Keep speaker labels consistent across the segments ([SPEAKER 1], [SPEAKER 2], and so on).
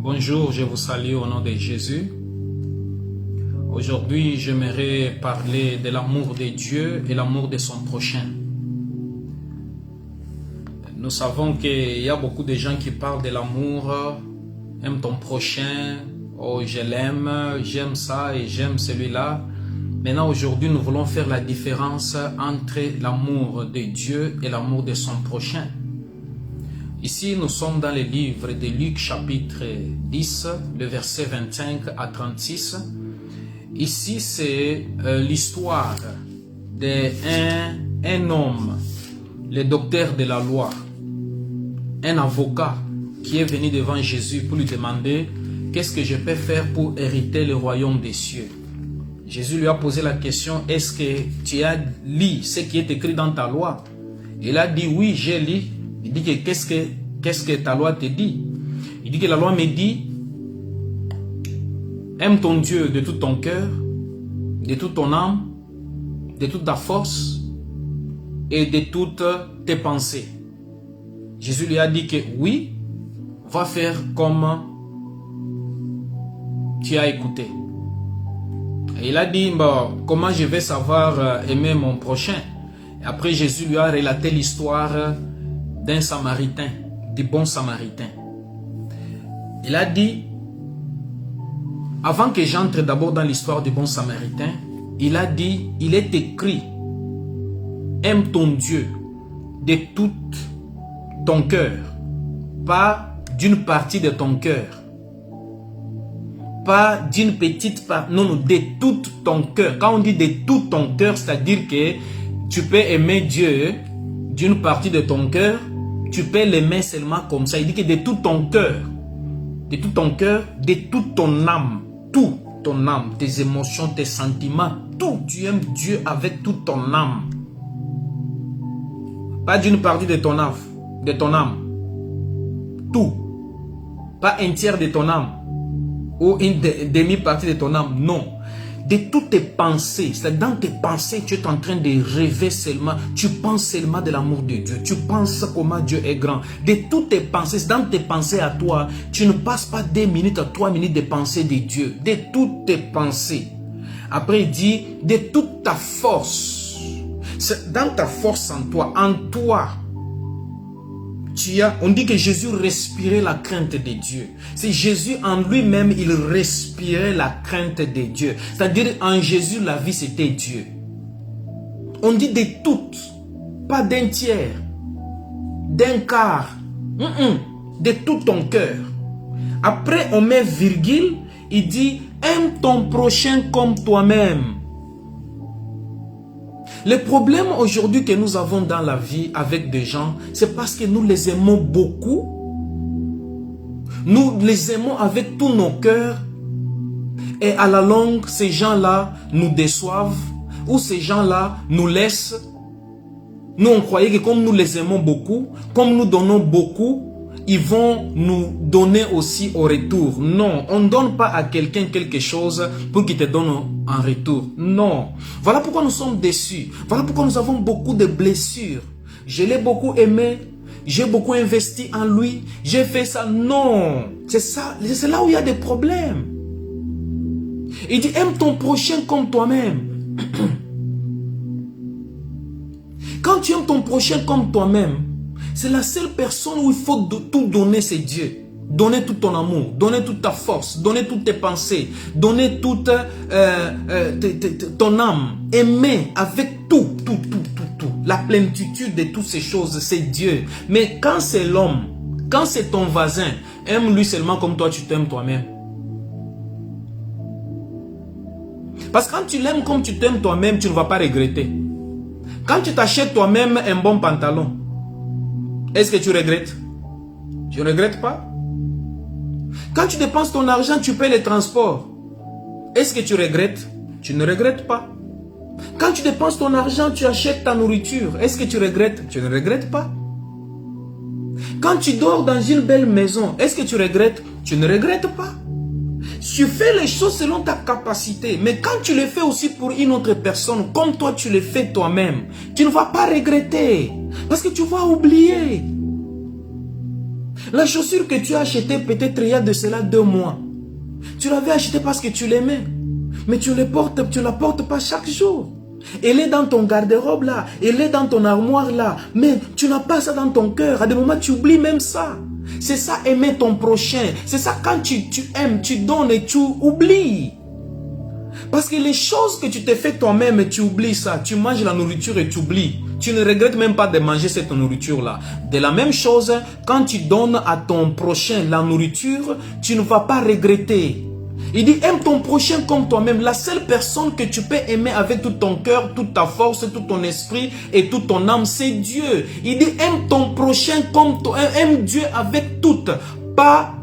[SPEAKER 1] Bonjour, je vous salue au nom de Jésus. Aujourd'hui, j'aimerais parler de l'amour de Dieu et l'amour de son prochain. Nous savons qu'il y a beaucoup de gens qui parlent de l'amour, aime ton prochain, oh je l'aime, j'aime ça et j'aime celui-là. Maintenant, aujourd'hui, nous voulons faire la différence entre l'amour de Dieu et l'amour de son prochain. Ici, nous sommes dans le livre de Luc chapitre 10, le verset 25 à 36. Ici, c'est l'histoire d'un homme, le docteur de la loi, un avocat qui est venu devant Jésus pour lui demander « Qu'est-ce que je peux faire pour hériter le royaume des cieux ?» Jésus lui a posé la question « Est-ce que tu as lu ce qui est écrit dans ta loi ?» Il a dit « Oui, j'ai lu. » Il dit que qu'est-ce que ta loi te dit? Il dit que la loi me dit aime ton Dieu de tout ton cœur, de toute ton âme, de toute ta force et de toutes tes pensées. Jésus lui a dit que oui, va faire comme tu as écouté. Et il a dit comment je vais savoir aimer mon prochain? Et après Jésus lui a relaté l'histoire d'un samaritain, du bon samaritain. Il a dit, avant que j'entre d'abord dans l'histoire du bon samaritain, il a dit, il est écrit, aime ton Dieu de tout ton cœur, pas d'une partie de ton cœur, pas d'une petite partie, non, de tout ton cœur. Quand on dit de tout ton cœur, c'est-à-dire que tu peux aimer Dieu d'une partie de ton cœur, tu peux l'aimer seulement comme ça. Il dit que de tout ton cœur, de tout ton cœur, de toute ton âme, tout ton âme, tes émotions, tes sentiments, tout, tu aimes Dieu avec toute ton âme. Pas d'une partie de ton âme, tout. Pas un tiers de ton âme ou une demi-partie de ton âme, non. De toutes tes pensées, c'est dans tes pensées, tu es en train de rêver seulement, tu penses seulement de l'amour de Dieu, tu penses comment Dieu est grand. De toutes tes pensées, dans tes pensées à toi, tu ne passes pas 2 minutes à 3 minutes de pensée de Dieu, de toutes tes pensées. Après il dit, de toute ta force, c'est dans ta force en toi, on dit que Jésus respirait la crainte de Dieu. C'est Jésus en lui-même, il respirait la crainte de Dieu. C'est-à-dire en Jésus, la vie c'était Dieu. On dit de toutes, pas d'un tiers, d'un quart, de tout ton cœur. Après on met virgule, il dit aime ton prochain comme toi-même. Le problème aujourd'hui que nous avons dans la vie avec des gens, c'est parce que nous les aimons beaucoup. Nous les aimons avec tous nos cœurs. Et à la longue, ces gens-là nous déçoivent. Ou ces gens-là nous laissent. Nous, on croyait que comme nous les aimons beaucoup, comme nous donnons beaucoup, ils vont nous donner aussi au retour. Non, on ne donne pas à quelqu'un quelque chose pour qu'il te donne en retour. Non. Voilà pourquoi nous sommes déçus. Voilà pourquoi nous avons beaucoup de blessures. Je l'ai beaucoup aimé. J'ai beaucoup investi en lui. J'ai fait ça. Non. C'est ça. C'est là où il y a des problèmes. Il dit, aime ton prochain comme toi-même. Quand tu aimes ton prochain comme toi-même, c'est la seule personne où il faut tout donner, c'est Dieu. Donner tout ton amour, donner toute ta force, donner toutes tes pensées, donner toute ton âme. Aimer avec tout. La plénitude de toutes ces choses, c'est Dieu. Mais quand c'est l'homme, quand c'est ton voisin, aime-lui seulement comme toi tu t'aimes toi-même. Parce que quand tu l'aimes comme tu t'aimes toi-même, tu ne vas pas regretter. Quand tu t'achètes toi-même un bon pantalon, est-ce que tu regrettes? Tu ne regrettes pas? Quand tu dépenses ton argent, tu paies les transports. Est-ce que tu regrettes? Tu ne regrettes pas. Quand tu dépenses ton argent, tu achètes ta nourriture. Est-ce que tu regrettes? Tu ne regrettes pas. Quand tu dors dans une belle maison, est-ce que tu regrettes? Tu ne regrettes pas. Tu fais les choses selon ta capacité. Mais quand tu les fais aussi pour une autre personne, comme toi tu les fais toi-même, tu ne vas pas regretter. Parce que tu vas oublier. La chaussure que tu as achetée peut-être il y a de cela 2 mois. Tu l'avais achetée parce que tu l'aimais. Mais tu la portes pas chaque jour. Elle est dans ton garde-robe là. Elle est dans ton armoire là. Mais tu n'as pas ça dans ton cœur. À des moments, tu oublies même ça. C'est ça, aimer ton prochain. C'est ça, quand tu aimes, tu donnes et tu oublies. Parce que les choses que tu te fais toi-même, tu oublies ça. Tu manges la nourriture et tu oublies. Tu ne regrettes même pas de manger cette nourriture-là. De la même chose, quand tu donnes à ton prochain la nourriture, tu ne vas pas regretter. Il dit, aime ton prochain comme toi-même. La seule personne que tu peux aimer avec tout ton cœur, toute ta force, tout ton esprit et toute ton âme, c'est Dieu. Il dit, aime ton prochain comme toi. Aime Dieu avec tout. Pas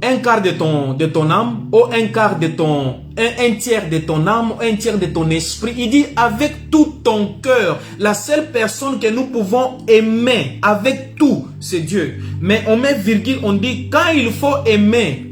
[SPEAKER 1] un quart de ton âme, ou un quart de un tiers de ton âme, un tiers de ton esprit. Il dit avec tout ton cœur. La seule personne que nous pouvons aimer avec tout, c'est Dieu. Mais on met virgule, on dit quand il faut aimer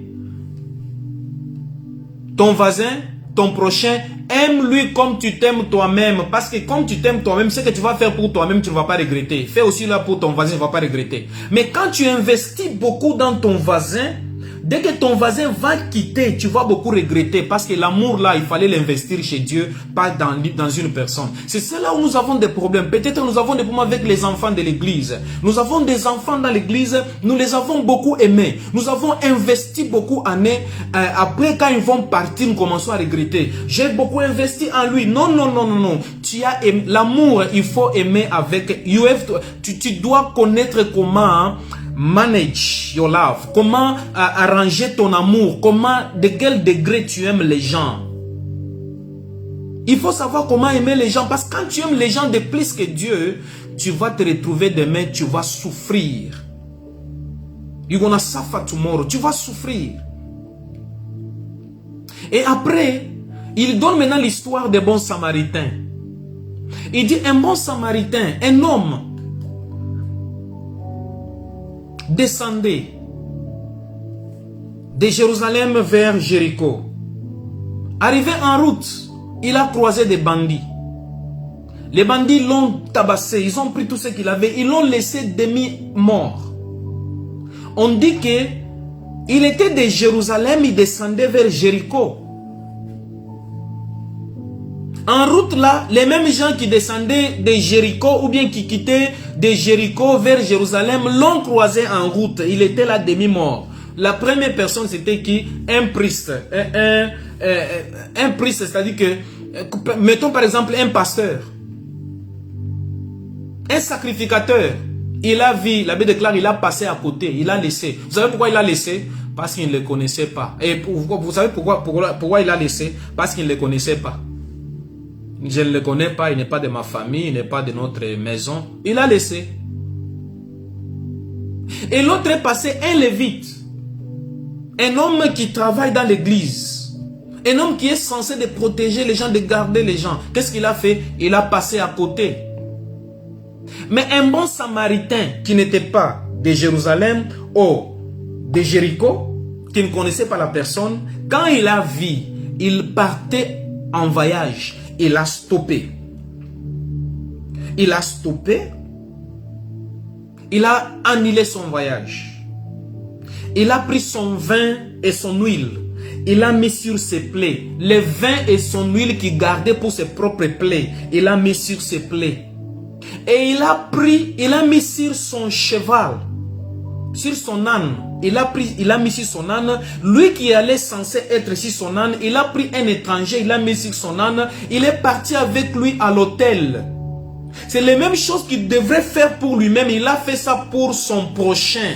[SPEAKER 1] ton voisin, ton prochain, aime-lui comme tu t'aimes toi-même. Parce que comme tu t'aimes toi-même, ce que tu vas faire pour toi-même, tu ne vas pas regretter. Fais aussi là pour ton voisin, tu ne vas pas regretter. Mais quand tu investis beaucoup dans ton voisin, dès que ton voisin va quitter, tu vas beaucoup regretter parce que l'amour là, il fallait l'investir chez Dieu, pas dans une personne. C'est là où nous avons des problèmes. Peut-être nous avons des problèmes avec les enfants de l'église. Nous avons des enfants dans l'église, nous les avons beaucoup aimés. Nous avons investi beaucoup en eux. Après, quand ils vont partir, nous commençons à regretter. J'ai beaucoup investi en lui. Non, non, non, non, non. Tu as l'amour, il faut aimer avec. Tu dois connaître comment manage your love, comment arranger ton amour, comment, de quel degré tu aimes les gens. Il faut savoir comment aimer les gens, parce que quand tu aimes les gens de plus que Dieu, tu vas te retrouver demain, tu vas souffrir. You're gonna suffer tomorrow, tu vas souffrir. Et après, il donne maintenant l'histoire des bons samaritains. Il dit un bon samaritain, un homme, descendait de Jérusalem vers Jéricho. Arrivé en route, il a croisé des bandits. Les bandits l'ont tabassé, ils ont pris tout ce qu'il avait, ils l'ont laissé demi-mort. On dit que il était de Jérusalem, il descendait vers Jéricho. En route là, les mêmes gens qui descendaient de Jéricho ou bien qui quittaient de Jéricho vers Jérusalem l'ont croisé en route. Il était là demi-mort. La première personne c'était qui? Un priest. Un priest, c'est-à-dire que, mettons par exemple un pasteur. Un sacrificateur. Il a vu, la Bible déclare, il a passé à côté, il a laissé. Vous savez pourquoi il a laissé? Parce qu'il ne le connaissait pas. Et vous savez pourquoi il a laissé? Parce qu'il ne le connaissait pas. Je ne le connais pas, il n'est pas de ma famille, il n'est pas de notre maison. Il a laissé. Et l'autre est passé, un lévite. Un homme qui travaille dans l'église. Un homme qui est censé de protéger les gens, de garder les gens. Qu'est-ce qu'il a fait? Il a passé à côté. Mais un bon samaritain qui n'était pas de Jérusalem ou de Jéricho, qui ne connaissait pas la personne, quand il a vu, il partait en voyage. Il a stoppé. Il a stoppé. Il a annulé son voyage. Il a pris son vin et son huile. Il a mis sur ses plaies. Le vin et son huile qu'il gardait pour ses propres plaies. Il a mis sur ses plaies. Et il a mis sur son cheval. Sur son âne. Il a mis sur son âne. Lui qui allait censé être sur son âne, il a pris un étranger, il a mis sur son âne. Il est parti avec lui à l'hôtel. C'est la même chose qu'il devrait faire pour lui-même. Il a fait ça pour son prochain.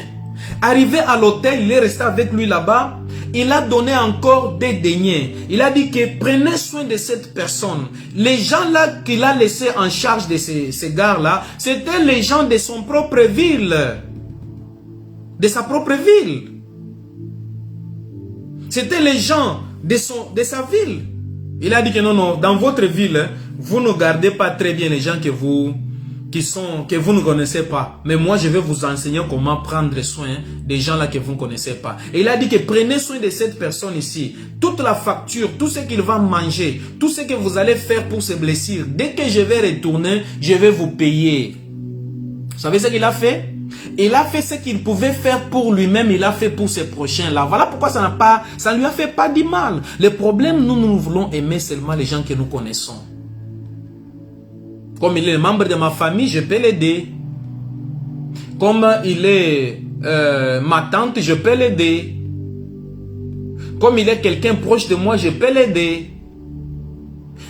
[SPEAKER 1] Arrivé à l'hôtel, il est resté avec lui là-bas. Il a donné encore des deniers. Il a dit que prenez soin de cette personne. Les gens là qu'il a laissés en charge de ces gars-là, c'était les gens de son propre ville. De sa propre ville. C'était les gens de sa ville. Il a dit que non, non, dans votre ville, vous ne gardez pas très bien les gens que vous ne connaissez pas. Mais moi, je vais vous enseigner comment prendre soin des gens là que vous ne connaissez pas. Et il a dit que prenez soin de cette personne ici. Toute la facture, tout ce qu'il va manger, tout ce que vous allez faire pour se blessir, dès que je vais retourner, je vais vous payer. Vous savez ce qu'il a fait? Il a fait ce qu'il pouvait faire pour lui-même, il a fait pour ses prochains là. Voilà pourquoi ça ne lui a fait pas du mal. Le problème, nous voulons aimer seulement les gens que nous connaissons. Comme il est membre de ma famille, je peux l'aider. Comme il est ma tante, je peux l'aider. Comme il est quelqu'un proche de moi, je peux l'aider.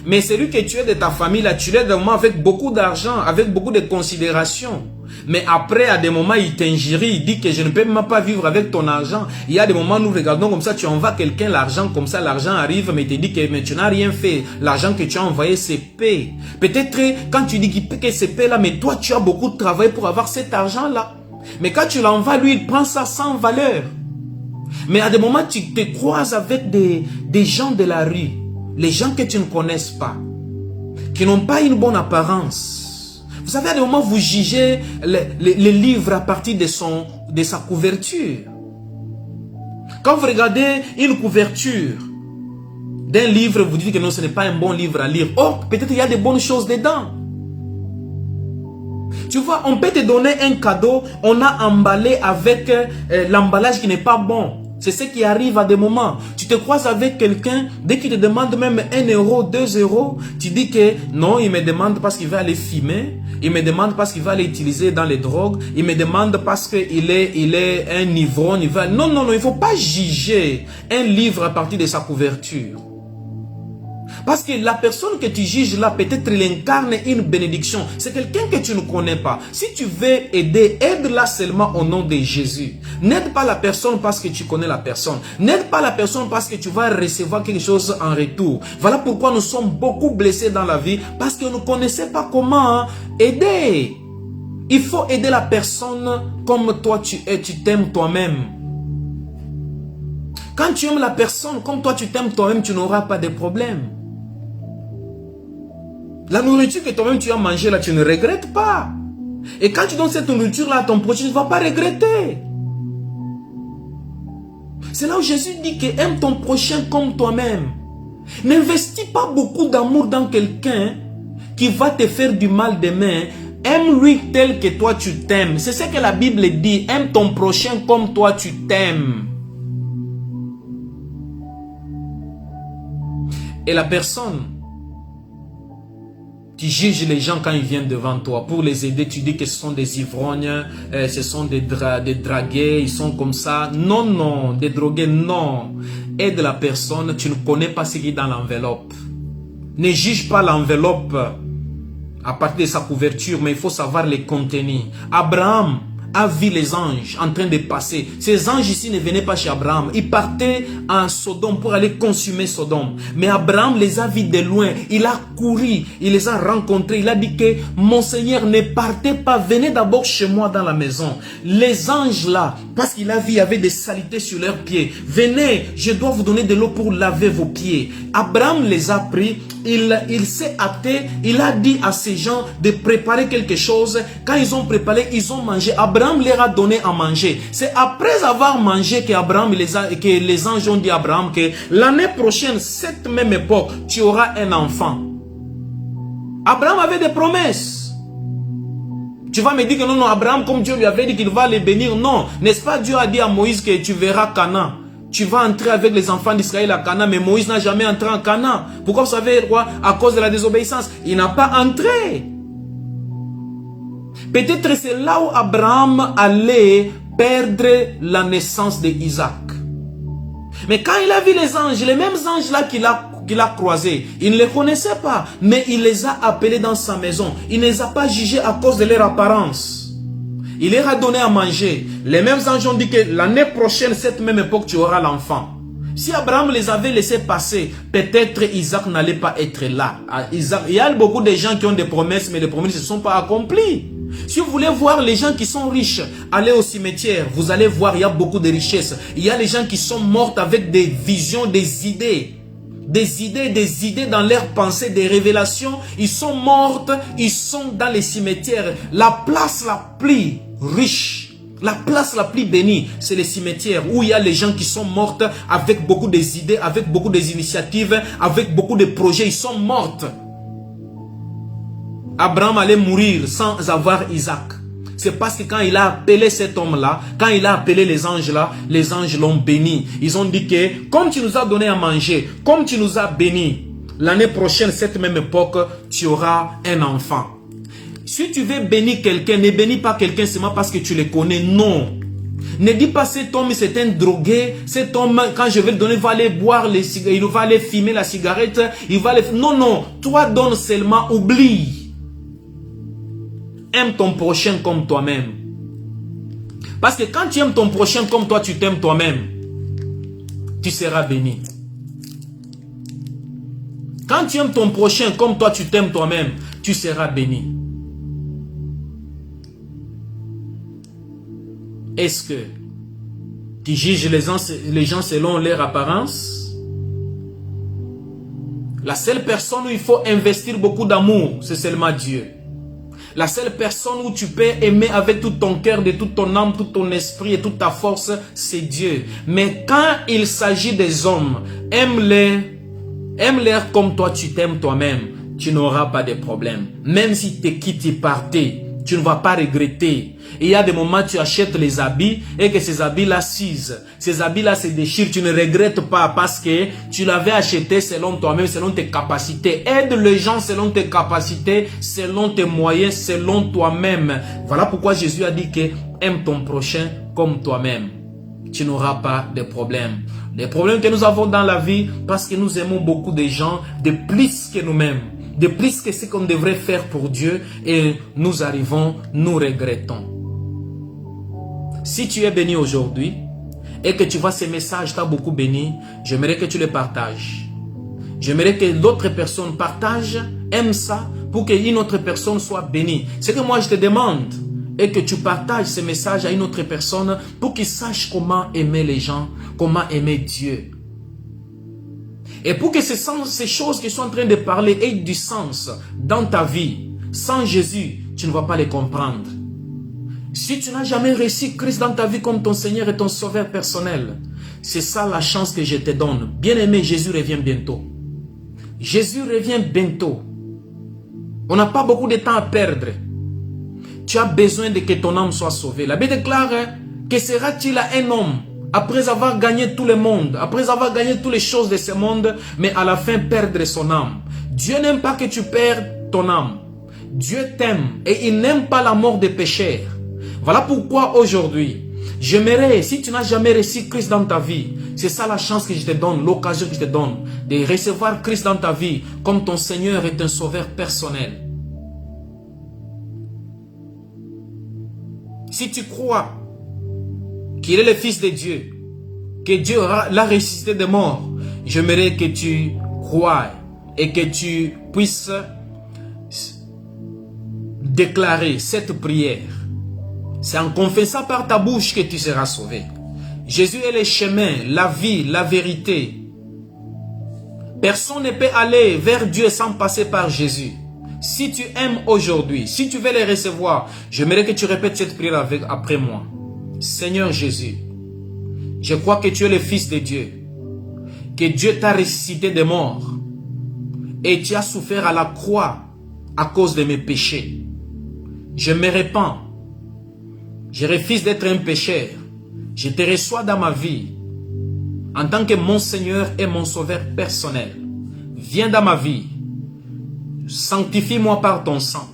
[SPEAKER 1] Mais celui que tu es de ta famille là, tu l'aides avec beaucoup d'argent, avec beaucoup de considération. Mais après, à des moments, il t'injurie, il dit que je ne peux même pas vivre avec ton argent. Il y a des moments où nous regardons comme ça, tu envoies quelqu'un l'argent, comme ça l'argent arrive, mais il te dit que mais tu n'as rien fait. L'argent que tu as envoyé, c'est paix. Peut-être quand tu dis que c'est paix là, mais toi tu as beaucoup de travail pour avoir cet argent là. Mais quand tu l'envoies, lui, il prend ça sans valeur. Mais à des moments, tu te croises avec des gens de la rue, les gens que tu ne connais pas, qui n'ont pas une bonne apparence. Vous savez, à des moments, vous jugez les livres à partir de sa couverture. Quand vous regardez une couverture d'un livre, vous dites que non, ce n'est pas un bon livre à lire. Or, peut-être il y a des bonnes choses dedans. Tu vois, on peut te donner un cadeau, on a emballé avec l'emballage qui n'est pas bon. C'est ce qui arrive à des moments. Tu te croises avec quelqu'un, dès qu'il te demande même 1 euro, 2 euros, tu dis que non, il me demande parce qu'il va aller fumer, il me demande parce qu'il va aller utiliser dans les drogues, il me demande parce qu'il est un ivrogne. Non, non, non, il ne faut pas juger un livre à partir de sa couverture. Parce que la personne que tu juges là, peut-être il incarne une bénédiction. C'est quelqu'un que tu ne connais pas. Si tu veux aider, aide-la seulement au nom de Jésus. N'aide pas la personne parce que tu connais la personne. N'aide pas la personne parce que tu vas recevoir quelque chose en retour. Voilà pourquoi nous sommes beaucoup blessés dans la vie. Parce que nous ne connaissons pas comment aider. Il faut aider la personne comme toi tu es, tu t'aimes toi-même. Quand tu aimes la personne comme toi tu t'aimes toi-même, tu n'auras pas de problème. La nourriture que toi-même tu as mangée là, tu ne regrettes pas. Et quand tu donnes cette nourriture là à ton prochain, tu ne vas pas regretter. C'est là où Jésus dit que aime ton prochain comme toi-même. N'investis pas beaucoup d'amour dans quelqu'un qui va te faire du mal demain. Aime-lui tel que toi tu t'aimes. C'est ce que la Bible dit. Aime ton prochain comme toi tu t'aimes. Et la personne qui juge les gens quand ils viennent devant toi. Pour les aider, tu dis que ce sont des ivrognes, ce sont des dragués, ils sont comme ça. Non, non, des drogués, non. Aide la personne, tu ne connais pas ce qui est dans l'enveloppe. Ne juge pas l'enveloppe à partir de sa couverture, mais il faut savoir les contenir. Abraham a vu les anges en train de passer. Ces anges ici ne venaient pas chez Abraham. Ils partaient en Sodome pour aller consumer Sodome. Mais Abraham les a vus de loin. Il a couru. Il les a rencontrés. Il a dit que mon Seigneur, ne partez pas. Venez d'abord chez moi dans la maison. Les anges là, parce qu'il a vu, il y avait des saletés sur leurs pieds. Venez, je dois vous donner de l'eau pour laver vos pieds. Abraham les a pris. Il s'est hâté. Il a dit à ces gens de préparer quelque chose. Quand ils ont préparé, ils ont mangé. Abraham leur a donné à manger. C'est après avoir mangé que les anges ont dit à Abraham que l'année prochaine, cette même époque, tu auras un enfant. Abraham avait des promesses. Tu vas me dire que non, non, Abraham, comme Dieu lui avait dit qu'il va les bénir. Non, n'est-ce pas Dieu a dit à Moïse que tu verras Canaan. Tu vas entrer avec les enfants d'Israël à Canaan, mais Moïse n'a jamais entré en Canaan. Pourquoi vous savez quoi? À cause de la désobéissance. Il n'a pas entré. Peut-être c'est là où Abraham allait perdre la naissance d'Isaac. Mais quand il a vu les anges, les mêmes anges là qu'il a croisés, il ne les connaissait pas, mais il les a appelés dans sa maison. Il ne les a pas jugés à cause de leur apparence. Il leur a donné à manger. Les mêmes anges ont dit que l'année prochaine, cette même époque, tu auras l'enfant. Si Abraham les avait laissés passer, peut-être Isaac n'allait pas être là. Il y a beaucoup de gens qui ont des promesses, mais les promesses ne se sont pas accomplies. Si vous voulez voir les gens qui sont riches, allez au cimetière, vous allez voir, il y a beaucoup de richesses. Il y a les gens qui sont morts avec des visions, des idées dans leurs pensées, des révélations. Ils sont morts, ils sont dans les cimetières. La place la plus riche, la place la plus bénie, c'est les cimetières où il y a les gens qui sont morts avec beaucoup d'idées, avec beaucoup d'initiatives, avec beaucoup de projets. Ils sont morts. Abraham allait mourir sans avoir Isaac. C'est parce que quand il a appelé cet homme-là, quand il a appelé les anges-là, les anges l'ont béni. Ils ont dit que, comme tu nous as donné à manger, comme tu nous as béni, l'année prochaine, cette même époque, tu auras un enfant. Si tu veux bénir quelqu'un, ne bénis pas quelqu'un seulement parce que tu le connais, non. Ne dis pas cet homme c'est un drogué, cet homme quand je vais le donner il va aller boire les cigarettes, il va aller fumer la cigarette, il va aller... Non, non, toi donne seulement, oublie. Aime ton prochain comme toi-même. Parce que quand tu aimes ton prochain comme toi, tu t'aimes toi-même, tu seras béni. Quand tu aimes ton prochain comme toi, tu t'aimes toi-même, tu seras béni. Est-ce que tu juges les gens selon leur apparence? La seule personne où il faut investir beaucoup d'amour, c'est seulement Dieu. La seule personne où tu peux aimer avec tout ton cœur, de toute ton âme, tout ton esprit et toute ta force, c'est Dieu. Mais quand il s'agit des hommes, aime-les comme toi, tu t'aimes toi-même. Tu n'auras pas de problème. Même si tu quittes et partais, tu ne vas pas regretter. Et il y a des moments où tu achètes les habits et que ces habits-là s'usent. Ces habits-là se déchirent. Tu ne regrettes pas parce que tu l'avais acheté selon toi-même, selon tes capacités. Aide les gens selon tes capacités, selon tes moyens, selon toi-même. Voilà pourquoi Jésus a dit que aime ton prochain comme toi-même. Tu n'auras pas de problèmes. Les problèmes que nous avons dans la vie, parce que nous aimons beaucoup de gens de plus que nous-mêmes. De plus que ce qu'on devrait faire pour Dieu et nous arrivons, nous regrettons. Si tu es béni aujourd'hui et que tu vois ces messages t'as beaucoup béni, j'aimerais que tu les partages. J'aimerais que d'autres personnes partagent, aiment ça pour qu'une autre personne soit bénie. Ce que moi je te demande est que tu partages ces messages à une autre personne pour qu'il sache comment aimer les gens, comment aimer Dieu. Et pour que ces choses que je suis en train de parler aient du sens dans ta vie, sans Jésus, tu ne vas pas les comprendre. Si tu n'as jamais reçu Christ dans ta vie comme ton Seigneur et ton Sauveur personnel, c'est ça la chance que je te donne. Bien-aimé, Jésus revient bientôt. Jésus revient bientôt. On n'a pas beaucoup de temps à perdre. Tu as besoin de que ton âme soit sauvée. La Bible déclare que sera-t-il à un homme après avoir gagné tout le monde, après avoir gagné toutes les choses de ce monde, mais à la fin perdre son âme. Dieu n'aime pas que tu perdes ton âme. Dieu t'aime et il n'aime pas la mort des pécheurs. Voilà pourquoi aujourd'hui, j'aimerais, si tu n'as jamais reçu Christ dans ta vie, c'est ça la chance que je te donne, l'occasion que je te donne, de recevoir Christ dans ta vie comme ton Seigneur et ton Sauveur personnel. Si tu crois qu'il est le Fils de Dieu, que Dieu l'a ressuscité des morts, j'aimerais que tu croies et que tu puisses déclarer cette prière. C'est en confessant par ta bouche que tu seras sauvé. Jésus est le chemin, la vie, la vérité. Personne ne peut aller vers Dieu sans passer par Jésus. Si tu aimes aujourd'hui, si tu veux les recevoir, j'aimerais que tu répètes cette prière après moi. Seigneur Jésus, je crois que tu es le Fils de Dieu, que Dieu t'a ressuscité des morts et tu as souffert à la croix à cause de mes péchés. Je me répands. Je refuse d'être un pécheur. Je te reçois dans ma vie en tant que mon Seigneur et mon Sauveur personnel. Viens dans ma vie. Sanctifie-moi par ton sang.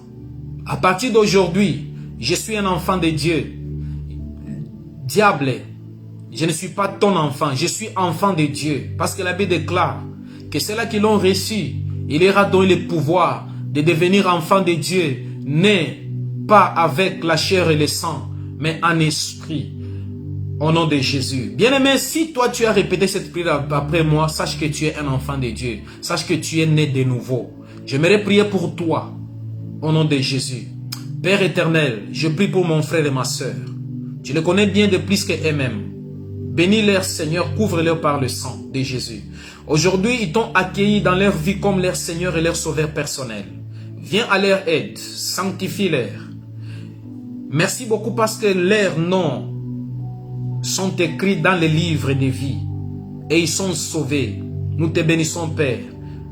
[SPEAKER 1] À partir d'aujourd'hui, je suis un enfant de Dieu. Diable, je ne suis pas ton enfant, je suis enfant de Dieu. Parce que la Bible déclare que ceux-là qui l'ont reçu, il leur a donné le pouvoir de devenir enfant de Dieu, né pas avec la chair et le sang, mais en esprit. Au nom de Jésus. Bien-aimé, si toi tu as répété cette prière après moi, sache que tu es un enfant de Dieu. Sache que tu es né de nouveau. J'aimerais prier pour toi. Au nom de Jésus. Père éternel, je prie pour mon frère et ma soeur. Tu les connais bien de plus qu'eux-mêmes. Bénis-leur, Seigneur, couvre-leur par le sang de Jésus. Aujourd'hui, ils t'ont accueilli dans leur vie comme leur Seigneur et leur Sauveur personnel. Viens à leur aide, sanctifie-leur. Merci beaucoup parce que leurs noms sont écrits dans les livres de vie et ils sont sauvés. Nous te bénissons, Père.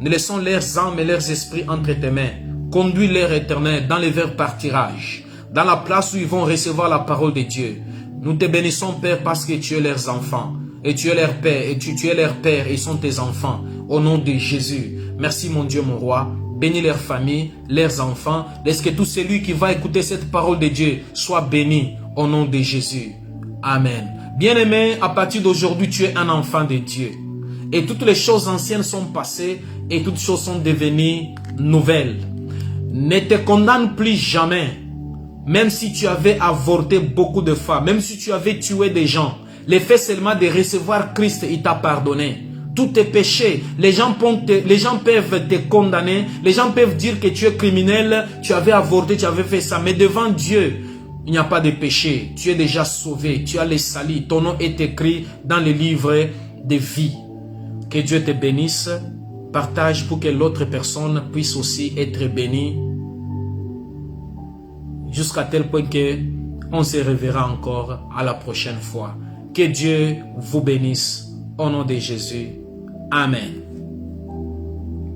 [SPEAKER 1] Nous laissons leurs âmes et leurs esprits entre tes mains. Conduis-leur, Éternel, dans les verts pâturages. dans la place où ils vont recevoir la parole de Dieu. Nous te bénissons, Père, parce que tu es leurs enfants. Et tu es leur Père, et tu es leur Père, et ils sont tes enfants. Au nom de Jésus. Merci, mon Dieu, mon roi. Bénis leurs familles, leurs enfants. Laisse que tout celui qui va écouter cette parole de Dieu soit béni. Au nom de Jésus. Amen. Bien-aimé, à partir d'aujourd'hui, tu es un enfant de Dieu. Et toutes les choses anciennes sont passées, et toutes choses sont devenues nouvelles. Ne te condamne plus jamais. Même si tu avais avorté beaucoup de femmes, même si tu avais tué des gens, le fait seulement de recevoir Christ, il t'a pardonné. Tous tes péchés, les gens peuvent te condamner, les gens peuvent dire que tu es criminel, tu avais avorté, tu avais fait ça. Mais devant Dieu, il n'y a pas de péché. Tu es déjà sauvé, tu as les salis. Ton nom est écrit dans le livre de vie. Que Dieu te bénisse. Partage pour que l'autre personne puisse aussi être bénie. Jusqu'à tel point que on se reverra encore à la prochaine fois. Que Dieu vous bénisse au nom de Jésus. Amen.